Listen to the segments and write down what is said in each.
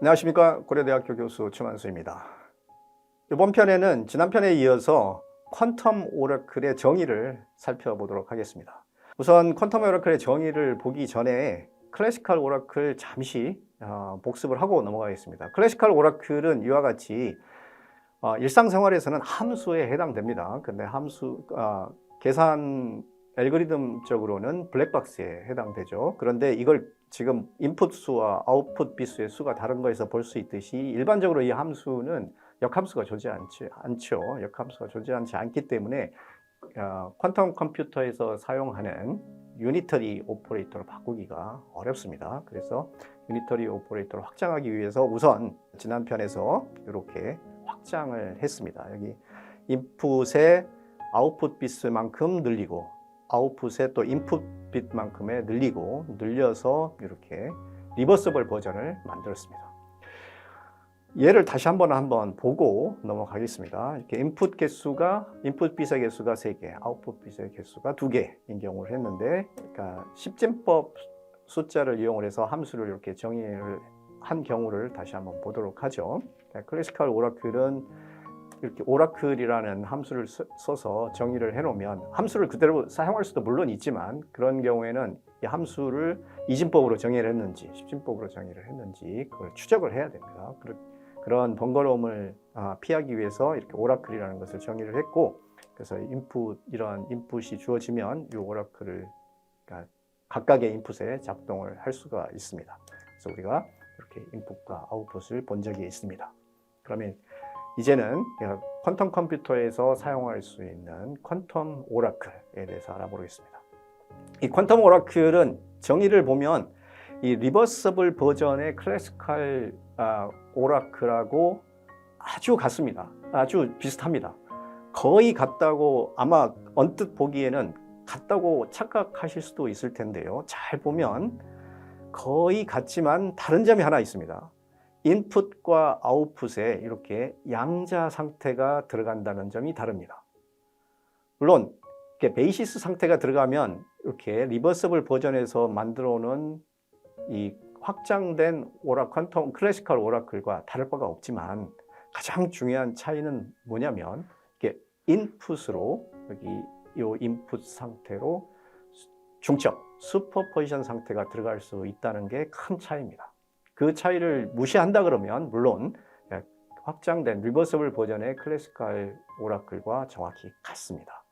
안녕하십니까. 고려대학교 교수 최만수입니다. 이번 편에는 지난 편에 이어서 퀀텀 오라클의 정의를 살펴보도록 하겠습니다. 우선 퀀텀 오라클의 정의를 보기 전에 클래시컬 오라클 잠시 복습을 하고 넘어가겠습니다. 클래시컬 오라클은 이와 같이 일상생활에서는 함수에 해당됩니다. 근데 계산 알고리즘적으로는 블랙박스에 해당되죠. 그런데 이걸 지금 인풋 수와 아웃풋 비수의 수가 다른 거에서 볼 수 있듯이 일반적으로 이 함수는 역함수가 존재하지 않죠. 역함수가 존재하지 않기 때문에 퀀텀 컴퓨터에서 사용하는 유니터리 오퍼레이터로 바꾸기가 어렵습니다. 그래서 유니터리 오퍼레이터를 확장하기 위해서 우선 지난 편에서 이렇게 확장을 했습니다. 여기 인풋의 아웃풋 비트만큼 늘리고 아웃풋의 또 인풋 빛만큼의 늘려서 이렇게 리버서블 버전을 만들었습니다. 얘를 다시 한번 보고 넘어가겠습니다. 이렇게 인풋 빛의 개수가 3개, 아웃풋 빛의 개수가 2개인 경우를 했는데, 그러니까 십진법 숫자를 이용을 해서 함수를 이렇게 정의를 한 경우를 다시 한번 보도록 하죠. 클래시컬 오라클은 이렇게 오라클이라는 함수를 써서 정의를 해놓으면 함수를 그대로 사용할 수도 물론 있지만 그런 경우에는 이 함수를 이진법으로 정의를 했는지 십진법으로 정의를 했는지 그걸 추적을 해야 됩니다. 그런 번거로움을 피하기 위해서 이렇게 오라클이라는 것을 정의를 했고, 그래서 이러한 인풋이 주어지면 이 오라클을 그러니까 각각의 인풋에 작동을 할 수가 있습니다. 그래서 우리가 이렇게 인풋과 아웃풋을 본 적이 있습니다. 그러면 이제는 퀀텀 컴퓨터에서 사용할 수 있는 퀀텀 오라클에 대해서 알아보겠습니다. 이 퀀텀 오라클은 정의를 보면 이 리버서블 버전의 클래시컬 오라클하고 아주 같습니다. 아주 비슷합니다. 거의 같다고 아마 언뜻 보기에는 같다고 착각하실 수도 있을 텐데요. 잘 보면 거의 같지만 다른 점이 하나 있습니다. 인풋과 아웃풋에 이렇게 양자 상태가 들어간다는 점이 다릅니다. 물론 이렇게 베이시스 상태가 들어가면 이렇게 리버서블 버전에서 만들어 놓은 이 확장된 퀀텀 클래시컬 오라클과 다를 바가 없지만 가장 중요한 차이는 뭐냐면 이렇게 인풋으로 여기 이 인풋 상태로 중첩 슈퍼포지션 상태가 들어갈 수 있다는 게 큰 차이입니다. 그 차이를 무시한다 그러면 물론 확장된 리버서블 버전의 클래시컬 오라클과 정확히 같습니다.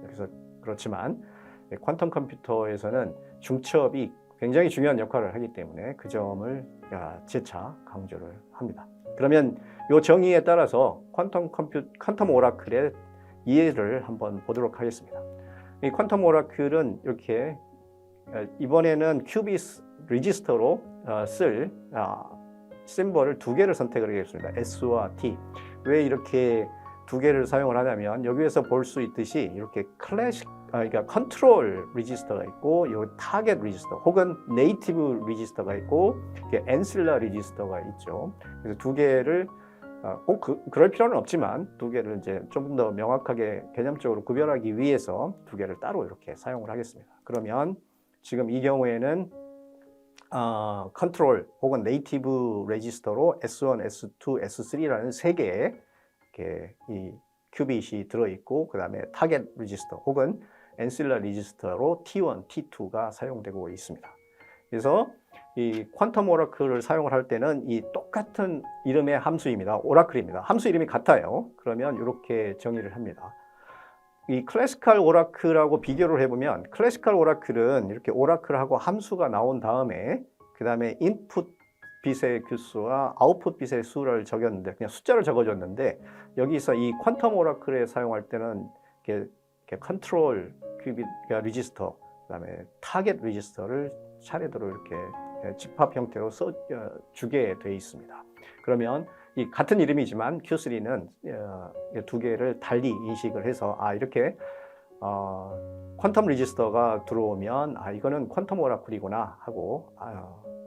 그래서 그렇지만 퀀텀 컴퓨터에서는 중첩이 굉장히 중요한 역할을 하기 때문에 그 점을 재차 강조를 합니다. 그러면 이 정의에 따라서 퀀텀 오라클의 이해를 한번 보도록 하겠습니다. 이 퀀텀 오라클은 이렇게 이번에는 큐빅 레지스터로 쓸 심벌을 2개를 선택을 하겠습니다. S와 T. 왜 이렇게 2개를 사용을 하냐면 여기에서 볼 수 있듯이 이렇게 그러니까 컨트롤 레지스터가 있고 요 타겟 레지스터 혹은 네이티브 레지스터가 있고 엔실러 레지스터가 있죠. 그래서 2개를 꼭 그럴 필요는 없지만 2개를 이제 좀 더 명확하게 개념적으로 구별하기 위해서 2개를 따로 이렇게 사용을 하겠습니다. 그러면 지금 이 경우에는 컨트롤 혹은 네이티브 레지스터로 S1, S2, S3라는 3개의 이렇게 이 큐빗이 들어있고 그 다음에 타겟 레지스터 혹은 엔실러 레지스터로 T1, T2가 사용되고 있습니다. 그래서 이 퀀텀 오라클을 사용을 할 때는 이 똑같은 이름의 함수입니다. 오라클입니다. 함수 이름이 같아요. 그러면 이렇게 정의를 합니다. 이 클래시컬 오라클하고 비교를 해보면 클래시컬 오라클은 이렇게 오라클하고 함수가 나온 다음에 그 다음에 인풋 빛의 개수와 아웃풋 빛의 수를 적였는데 그냥 숫자를 적어줬는데 여기서 이 퀀텀 오라클에 사용할 때는 이렇게 컨트롤 큐빅 레지스터 그 다음에 타겟 레지스터를 차례대로 이렇게 집합 형태로 주게 되어 있습니다. 그러면 이 같은 이름이지만 Q3는 2개를 달리 인식을 해서 이렇게 퀀텀 레지스터가 들어오면 이거는 퀀텀 오라클이구나 하고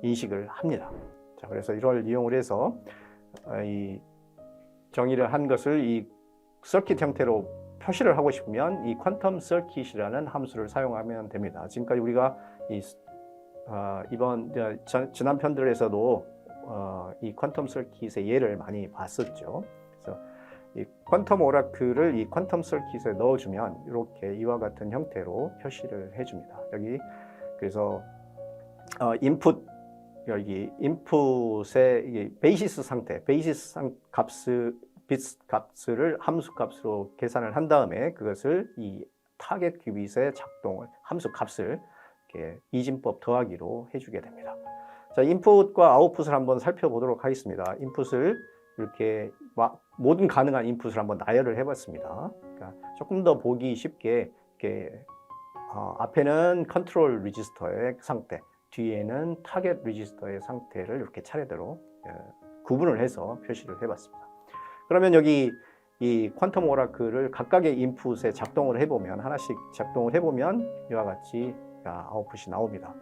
인식을 합니다. 자, 그래서 이걸 이용을 해서 이 정의를 한 것을 이 서킷 형태로 표시를 하고 싶으면 이 퀀텀 서킷이라는 함수를 사용하면 됩니다. 지금까지 우리가 지난 편들에서도 이 퀀텀 서킷의 예를 많이 봤었죠. 그래서 이 퀀텀 오라클을 이 퀀텀 서킷에 넣어주면 이렇게 이와 같은 형태로 표시를 해줍니다. 여기 그래서 인풋 여기 인풋의 이게 베이시스 상태, 비트 값을 함수 값으로 계산을 한 다음에 그것을 이 타겟 큐빗의 작동을 함수 값을 이렇게 이진법 더하기로 해주게 됩니다. 자, 인풋과 아웃풋을 한번 살펴보도록 하겠습니다. 인풋을 이렇게 모든 가능한 인풋을 한번 나열을 해봤습니다. 그러니까 조금 더 보기 쉽게 이렇게 앞에는 컨트롤 레지스터의 상태, 뒤에는 타겟 레지스터의 상태를 이렇게 차례대로 구분을 해서 표시를 해봤습니다. 그러면 여기 이 퀀텀 오라클을 각각의 인풋에 작동을 해보면 하나씩 작동을 해보면 이와 같이 아웃풋이 나옵니다.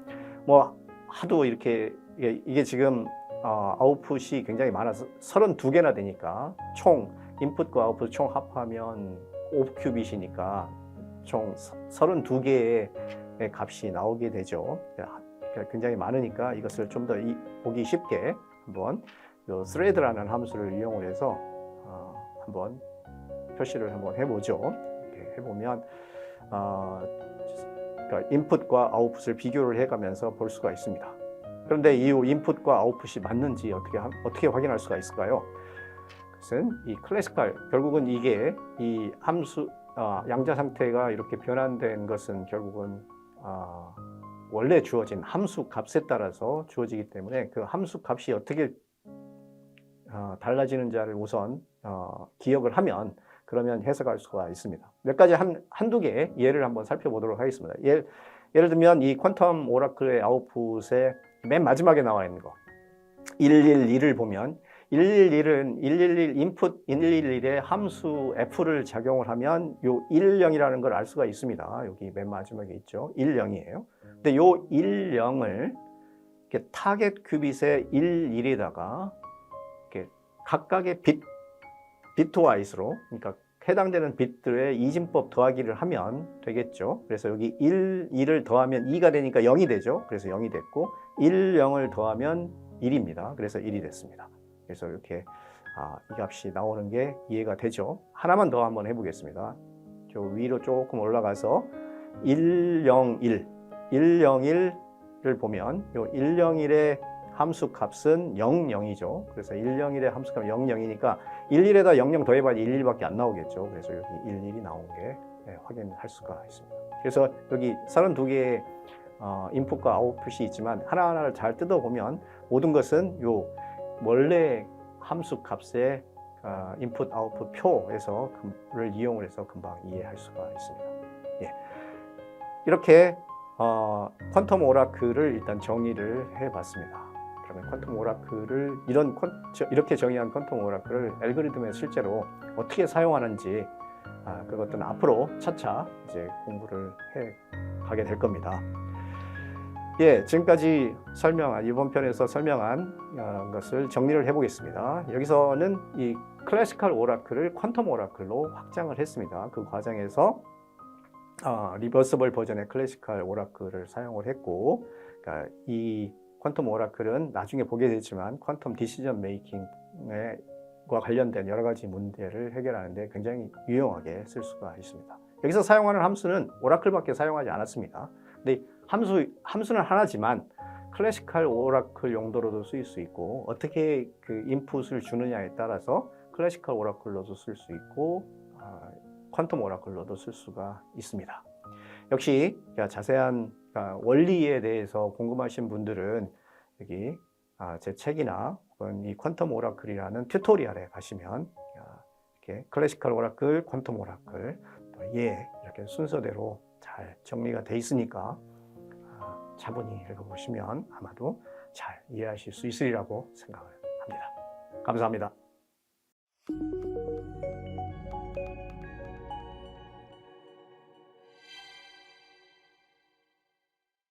뭐 하도 이렇게 이게 지금 아웃풋이 굉장히 많아서 32개나 되니까 총 인풋과 아웃풋 총 합하면 5큐빗이니까 총 32개의 값이 나오게 되죠. 굉장히 많으니까 이것을 좀 더 보기 쉽게 한번 thread라는 함수를 이용을 해서 한번 표시를 한번 해보죠. 이렇게 해보면 그러니까 인풋과 아웃풋을 비교를 해가면서 볼 수가 있습니다. 그런데 이 인풋과 아웃풋이 맞는지 어떻게 확인할 수가 있을까요? 그것은 이 클래시컬, 결국은 이게 이 함수 양자 상태가 이렇게 변환된 것은 결국은 원래 주어진 함수 값에 따라서 주어지기 때문에 그 함수 값이 어떻게 달라지는지를 우선 기억을 하면 그러면 해석할 수가 있습니다. 몇 가지 한두 개 예를 한번 살펴보도록 하겠습니다. 예를 들면 이 퀀텀 오라클의 아웃풋에 맨 마지막에 나와 있는 거 111을 보면 111은 111 인풋 111에 함수 f를 작용을 하면 요 110이라는 걸 알 수가 있습니다. 여기 맨 마지막에 있죠. 110이에요. 근데 요 110을 이렇게 타겟 큐빗의 11에다가 이렇게 각각의 비트와이스로 그러니까 해당되는 빗들의 이진법 더하기를 하면 되겠죠. 그래서 여기 1을 더하면 2가 되니까 0이 되죠. 그래서 0이 됐고 10을 더하면 1입니다. 그래서 1이 됐습니다. 그래서 이렇게 이 값이 나오는 게 이해가 되죠. 하나만 더 한번 해보겠습니다. 저 위로 조금 올라가서 101을 보면 이 101의 함수 값은 00이죠. 그래서 101의 함수 값은 00이니까 11에다 00 더해봐야 11밖에 안 나오겠죠. 그래서 여기 11이 나온 게 확인할 수가 있습니다. 그래서 여기 32개의 인풋과 아웃풋이 있지만 하나하나를 잘 뜯어보면 모든 것은 요 원래 함수 값의 인풋 아웃풋 표에서를 이용을 해서 금방 이해할 수가 있습니다. 예. 이렇게 퀀텀 오라클을 일단 정의를 해봤습니다. 그러면 퀀텀 오라클을 이렇게 정의한 퀀텀 오라클을 알고리즘에 실제로 어떻게 사용하는지 그것들은 앞으로 차차 이제 공부를 해 가게 될 겁니다. 예, 지금까지 이번 편에서 설명한 것을 정리를 해보겠습니다. 여기서는 이 클래시컬 오라클을 퀀텀 오라클로 확장을 했습니다. 그 과정에서 리버서블 버전의 클래시컬 오라클을 사용을 했고, 그러니까 이 퀀텀 오라클은 나중에 보게 되지만 퀀텀 디시전 메이킹과 관련된 여러 가지 문제를 해결하는 데 굉장히 유용하게 쓸 수가 있습니다. 여기서 사용하는 함수는 오라클밖에 사용하지 않았습니다. 근데 함수는 하나지만 클래시컬 오라클 용도로도 쓰일 수 있고 어떻게 그 인풋을 주느냐에 따라서 클래시컬 오라클로도 쓸 수 있고 퀀텀 오라클로도 쓸 수가 있습니다. 역시 자세한 원리에 대해서 궁금하신 분들은 여기 제 책이나 혹은 이 퀀텀 오라클이라는 튜토리얼에 가시면 이렇게 클래시컬 오라클, 퀀텀 오라클 이렇게 순서대로 잘 정리가 돼 있으니까 차분히 읽어보시면 아마도 잘 이해하실 수 있으리라고 생각을 합니다. 감사합니다.